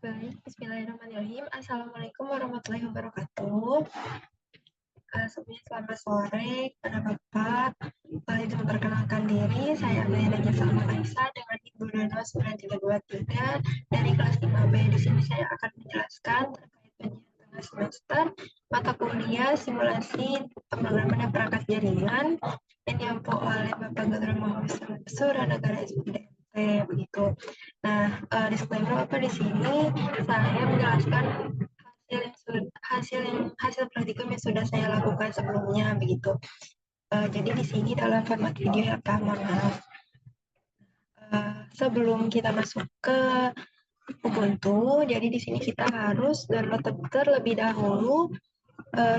Baik, bismillahirrahmanirrahim. Assalamualaikum warahmatullahi wabarakatuh. Sebelumnya selamat sore kepada Bapak. Izin memperkenalkan diri, saya Amelia Salma Aisyah dengan Ibu Dono 9323 dari kelas 5B. Di sini saya akan menjelaskan terkait ujian tengah semester mata kuliah simulasi pemrograman perangkat jaringan yang diampu oleh Bapak Gatot Mahfud Suranagara SPDMT begitu. Nah, disclaimer apa di sini saya menjelaskan hasil praktikum yang sudah saya lakukan sebelumnya begitu. Jadi di sini dalam format video ya Pak, mohon maaf. Sebelum kita masuk ke Ubuntu, jadi di sini kita harus download terlebih dahulu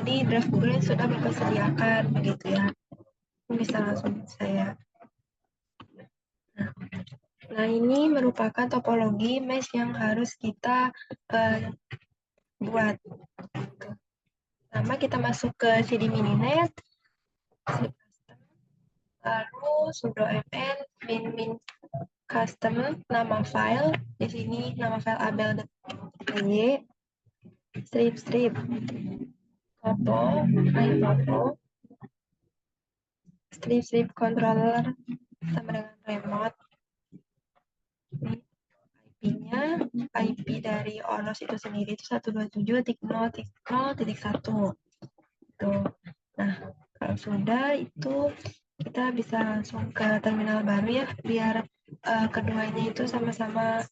di drive Google yang sudah Bapak sediakan begitu ya. Bisa langsung saya. Nah, ini merupakan topologi mesh yang harus kita buat. Pertama kita masuk ke CD Mininet, lalu sudo mn min custom nama file. Di sini nama file abel.py, strip topo, strip controller sama dengan remote. IP-nya, IP dari ONOS itu sendiri itu 127.0.0.1. Tuh. Nah, kalau sudah itu kita bisa langsung ke terminal baru ya, biar keduanya itu sama-sama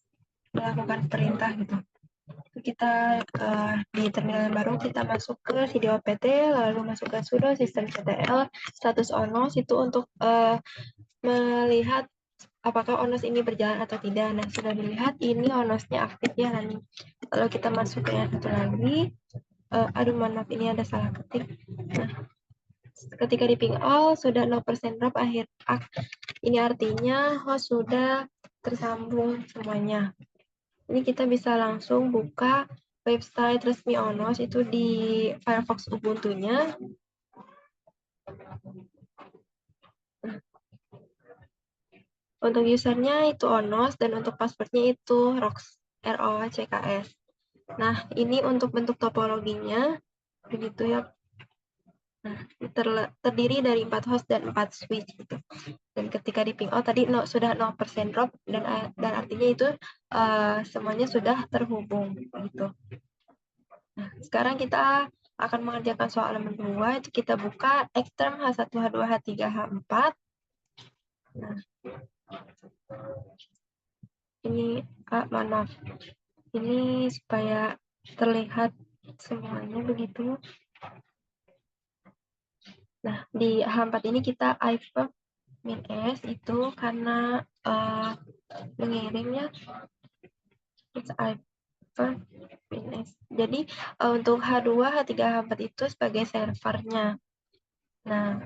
melakukan perintah gitu. Kita di terminal baru kita masuk ke CD OPT, lalu masuk ke sudo systemctl status ONOS itu untuk melihat apakah ONOS ini berjalan atau tidak. Nah, sudah dilihat ini ONOS-nya aktif ya nanti. Kalau kita masuk ke yang satu lagi, aduh mohon maaf ini ada salah ketik. Nah, ketika di ping all sudah 0% drop akhir. Ini artinya host sudah tersambung semuanya. Ini kita bisa langsung buka website resmi ONOS itu di Firefox Ubuntu-nya. Untuk usernya itu ONOS dan untuk passwordnya itu ROCKS. Nah, ini untuk bentuk topologinya begitu ya. Nah, terdiri dari 4 host dan 4 switch gitu. Dan ketika di ping out tadi sudah 0% drop dan artinya itu semuanya sudah terhubung gitu. Nah, sekarang kita akan mengerjakan soal nomor 2, itu kita buka Xterm H1, H2, H3, H4. Nah, ini mohon maaf. Ini supaya terlihat semuanya begitu. Nah, di H4 ini kita ifp min S itu karena mengirimnya it's ifp min S. Jadi untuk H2, H3, H4 itu sebagai servernya. Nah,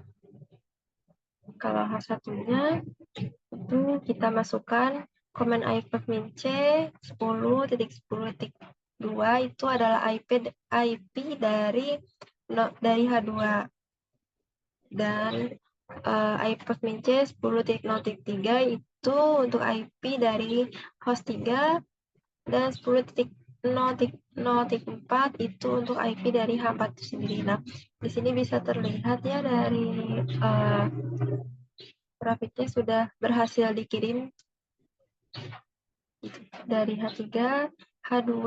kalau H1-nya itu kita masukkan command ifp min C 10.10.2 itu adalah IP dari H2 dan ifp min C 10.0.3 itu untuk IP dari host 3 dan 10.0.0.4 itu untuk IP dari H4 itu sendiri. Nah, di sini bisa terlihat ya dari grafiknya sudah berhasil dikirim dari H3, H2,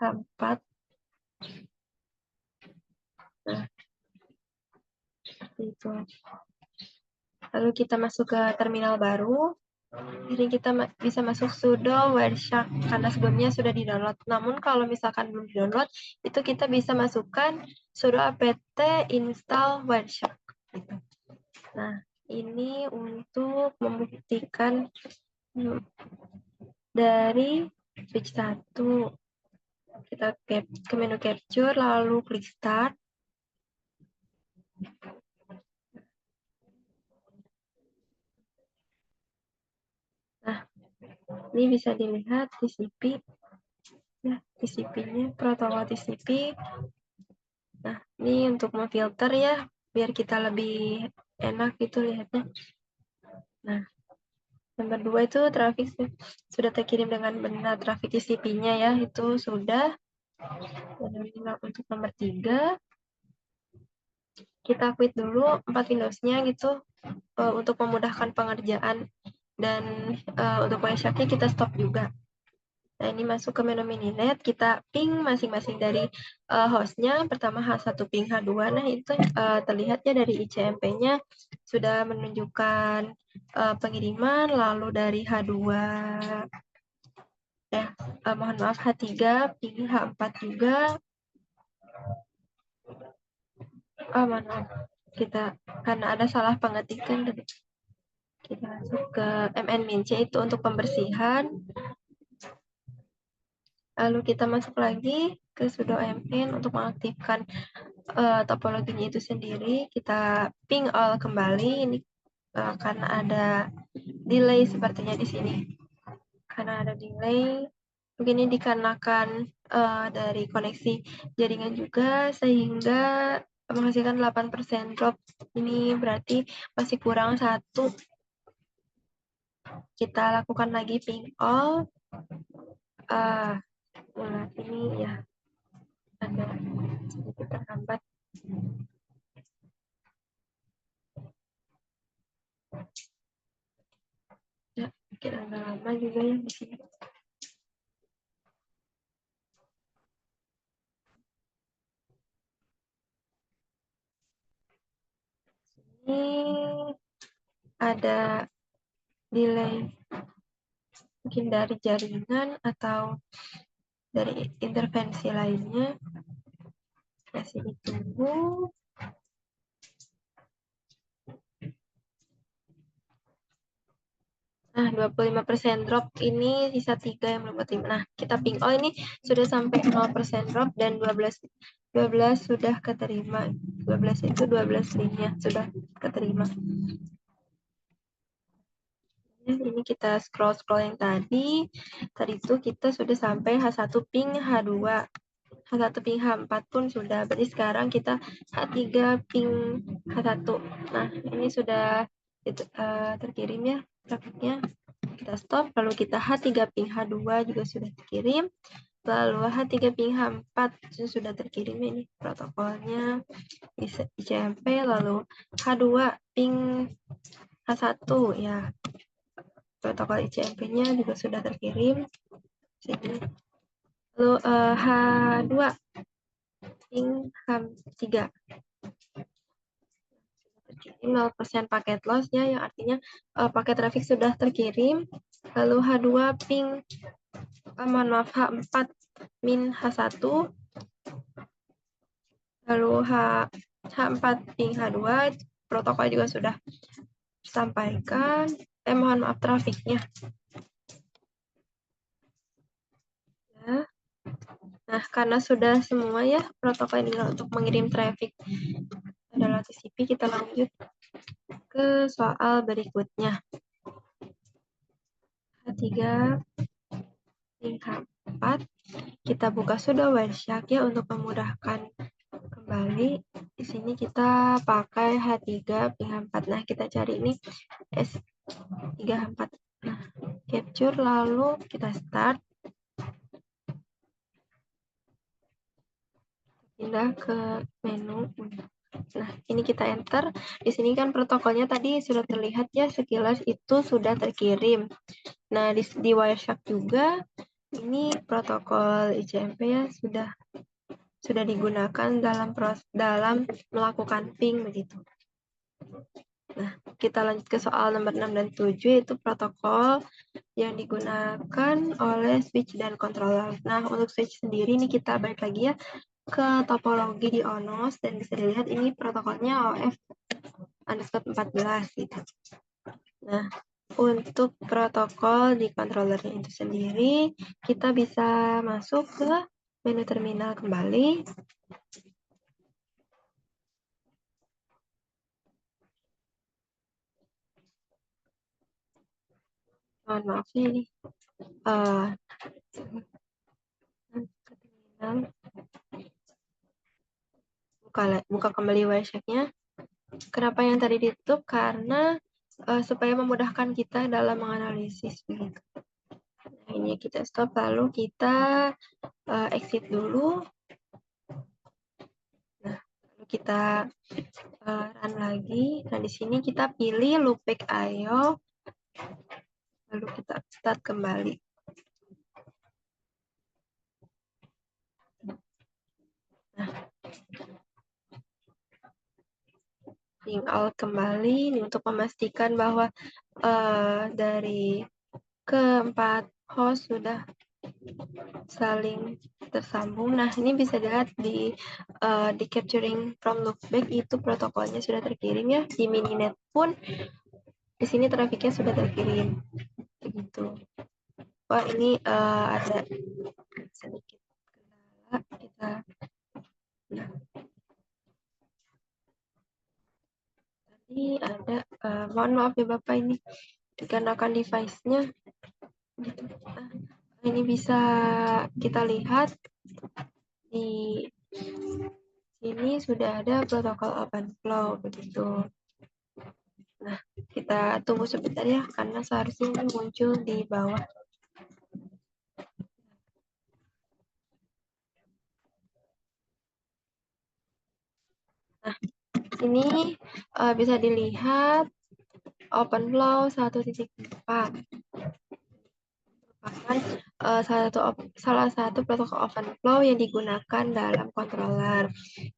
H4. Nah, itu. Lalu kita masuk ke terminal baru. Jadi kita bisa masuk sudo Wireshark karena sebelumnya sudah di-download. Namun kalau misalkan belum di-download, itu kita bisa masukkan sudo apt install Wireshark. Nah, ini untuk membuktikan dari switch 1. Kita ke menu capture, lalu klik start. Nah, ini bisa dilihat TCP. Ya, TCP-nya, protokol TCP. Nah, ini untuk memfilter ya, biar kita lebih enak gitu lihatnya. Nah, Nomor 2 itu trafik sudah terkirim dengan benar, trafik TCP-nya ya, itu sudah. Dan untuk nomor 3, kita quit dulu 4 Windows-nya gitu, untuk memudahkan pengerjaan. Dan untuk Wireshark-nya kita stop juga. Nah, ini masuk ke menu Mininet, kita ping masing-masing dari hostnya. Pertama H1 ping H2. Nah, itu terlihat ya dari ICMP-nya sudah menunjukkan pengiriman, lalu dari H2 mohon maaf H3 ping H4 juga. Mohon maaf, kita karena ada salah pengetikan, kita masuk ke MN-C itu untuk pembersihan. Lalu kita masuk lagi ke sudo mn untuk mengaktifkan topologinya itu sendiri. Kita ping all kembali. Ini karena ada delay sepertinya di sini. Karena ada delay, mungkin ini dikarenakan dari koneksi jaringan juga, sehingga menghasilkan 8% drop. Ini berarti masih kurang 1. Kita lakukan lagi ping all. Nah, ini ya ada sedikit terhambat. Ya, mungkin agak lama juga ya di sini. Ini ada delay mungkin dari jaringan atau dari intervensi lainnya. Masih ditunggu. Nah, 25% drop, ini sisa 3 yang belum keterima. Nah, kita ping all ini sudah sampai 0% drop dan 12 sudah keterima. 12 itu 12 linknya sudah keterima. Ini kita scroll yang tadi itu kita sudah sampai H1 ping H2. H1 ping H4 pun sudah, berarti sekarang kita H3 ping H1. Nah, ini sudah terkirim ya trafiknya. Kita stop, lalu kita H3 ping H2 juga sudah terkirim. Lalu H3 ping H4 sudah terkirim, ini protokolnya ICMP. Lalu H2 ping H1 ya, protokol ICMP-nya juga sudah terkirim. Sini. Lalu H2 ping H3 terkirim 0% paket loss ya, yang artinya paket traffic sudah terkirim. Lalu H2 ping mohon maaf H4 min H1. Lalu H4 ping H2 protokol juga sudah disampaikan. Mohon maaf trafiknya. Ya. Nah, karena sudah semua ya protokol ini untuk mengirim traffic adalah TCP, kita lanjut ke soal berikutnya. H3 ping H4, kita buka sudo Wireshark ya untuk memudahkan kembali. Di sini kita pakai H3 ping H4. Nah, kita cari ini S3H4. Nah, capture lalu kita start. Pindah ke menu. Nah, ini kita enter. Di sini kan protokolnya tadi sudah terlihat ya sekilas itu sudah terkirim. Nah, di Wireshark juga ini protokol ICMP ya sudah digunakan dalam melakukan ping begitu. Nah, kita lanjut ke soal nomor 6 dan 7, itu protokol yang digunakan oleh switch dan controller. Nah, untuk switch sendiri ini kita balik lagi ya ke topologi di ONOS, dan bisa dilihat ini protokolnya OF_14 gitu. Nah, untuk protokol di controllernya itu sendiri, kita bisa masuk ke menu terminal kembali. Mohon maaf ini. Terminal. Buka kembali Wireshark-nya. Kenapa yang tadi ditutup? Karena supaya memudahkan kita dalam menganalisis begitu. Nah, ini kita stop, lalu kita exit dulu. Nah, lalu kita run lagi. Nah, di sini kita pilih loopback IO, lalu kita start kembali. Nah, ping out kembali ini untuk memastikan bahwa dari keempat host sudah saling tersambung. Nah, ini bisa dilihat di capturing from loopback itu protokolnya sudah terkirim ya. Di mininet pun di sini trafiknya sudah terkirim. Begitu. Wah, ini ada sedikit kendala kita. Nah, tadi ada mohon maaf ya Bapak, ini dikarenakan device-nya gitu. Nah, ini bisa kita lihat di sini sudah ada protokol OpenFlow begitu. Nah, kita tunggu sebentar ya, karena seharusnya ini muncul di bawah. Nah, ini bisa dilihat OpenFlow 1.4. merupakan salah satu protokol OpenFlow yang digunakan dalam controller.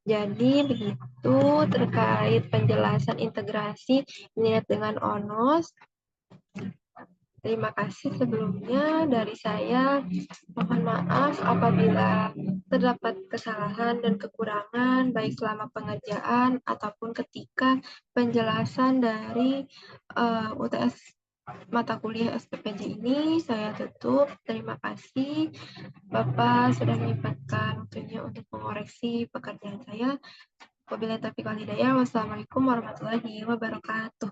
Jadi begitu terkait penjelasan integrasi Mininet dengan ONOS. Terima kasih sebelumnya dari saya. Mohon maaf apabila terdapat kesalahan dan kekurangan baik selama pengerjaan ataupun ketika penjelasan dari UTS mata kuliah SPPJ ini. Saya tutup. Terima kasih Bapak sudah menyempatkan waktunya untuk mengoreksi pekerjaan saya. Wabillahi taufiq wal hidayah. Wassalamualaikum warahmatullahi wabarakatuh.